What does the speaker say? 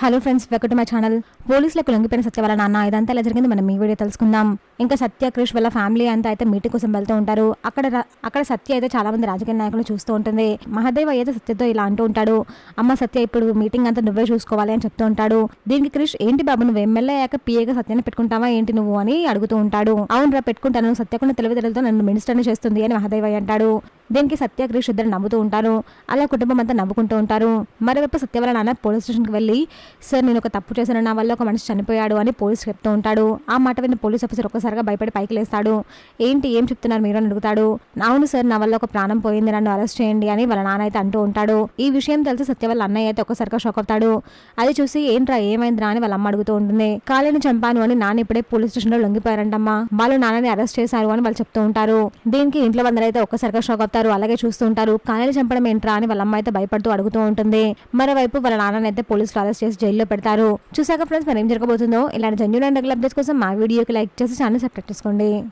Hello friends, welcome to my channel. పోలీసులకు లొంగిపోయిన సత్య వాళ్ళ నాన్న ఇదంతా ఎలా జరిగింది మనం ఈ వీడియో తెలుసుకుందాం. ఇంకా సత్య, క్రిష్ వాళ్ళ ఫ్యామిలీ అంతా అయితే మీటింగ్ కోసం వెళ్తూ ఉంటారు. అక్కడ సత్య అయితే చాలా మంది రాజకీయ నాయకులు చూస్తూ ఉంటుంది. మహాదేవ్ అయితే సత్యతో ఇలా అంటూ ఉంటాడు, అమ్మ సత్య ఇప్పుడు మీటింగ్ అంతా నువ్వే చూసుకోవాలి అని చెప్తూ ఉంటాడు. దీనికి క్రిష్, ఏంటి బాబు నువ్వు ఎమ్మెల్యే అయ్యాక పిఏగా సత్యాన్ని పెట్టుకుంటావా ఏంటి నువ్వు అని అడుగుతూ ఉంటాడు. అవునరా పెట్టుకుంటాను, సత్యకున్న తెలివితేటలతో నన్ను మినిస్టర్ని చేస్తుంది అని మహాదేవ్ అంటాడు. దీనికి సత్య, క్రిష్ ఇద్దరు నవ్వుతూ ఉంటారు. అలా కుటుంబం అంతా నవ్వుకుంటూ ఉంటారు. మరోవైపు సత్య వాళ్ళ నాన్న పోలీస్ స్టేషన్కి వెళ్ళి, సార్ నేను ఒక తప్పు చేశాను, నా వల్ల ఒక మనిషి చనిపోయాడు అని పోలీస్ చెప్తూ ఉంటాడు. ఆ మాట విన్న పోలీస్ ఆఫీసర్ ఒక్కసారిగా భయపడి పైకి లేస్తాడు. ఏంటి ఏం చెప్తున్నారు మీరు అని అడుగుతాడు. అవును సార్, నా వల్ల ఒక ప్రాణం పోయింది, నన్ను అరెస్ట్ చేయండి అని వాళ్ళ నాన్న అయితే అంటూ ఉంటాడు. ఈ విషయం తెలిసి సత్య వాళ్ళ అన్నయ్య అయితే ఒక్కసారిగా షాక్ అవుతాడు. అది చూసి ఏంట్రా ఏమైందిరా అని వాళ్ళ అమ్మ అడుగుతూ ఉంటుంది. కాలేని చంపాను అని నాన్న ఇప్పుడే పోలీస్ స్టేషన్ లో లొంగిపోయారంటమ్మా, వాళ్ళు నాన్నని అరెస్ట్ చేశారు అని వాళ్ళు చెప్తూ ఉంటారు. దీనికి ఇంట్లో అందరైతే ఒక్కసారిగా షాక్ అవుతారు. అలాగే చూస్తూ ఉంటారు. కాలేని చంపడం ఏంట్రా అని వాళ్ళ అమ్మ అయితే భయపడుతూ అడుగుతూ ఉంటుంది. మరోవైపు వాళ్ళ నాన్నని అయితే పోలీసులు అరెస్ట్ చేసి జైల్లో పెడతారు. చూసాక ఫ్రెండ్స్ మరి ఏం జరగబోతుందో. ఇలాంటి జెన్యూన్ అండ్ రెగ్యులర్ అప్డేట్స్ కోసం మా వీడియోకి లైక్ చేసి ఛానల్ సబ్స్క్రైబ్ చేసుకోండి.